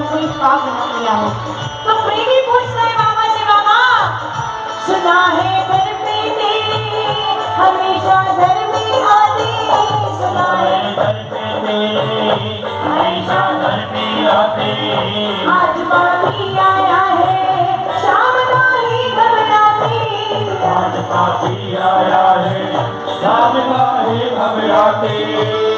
कोई पाप न किया हो। तो प्रेमी पूछ रहे बाबा से, बाबा सुना है घर पे तेरे हमेशा धर्मी आते, सुना है घर पे तेरे हमेशा धर्मी आते। आज पापी आया है शाम का ही घबराते, आज पापी आया है शाम का ही घबराते।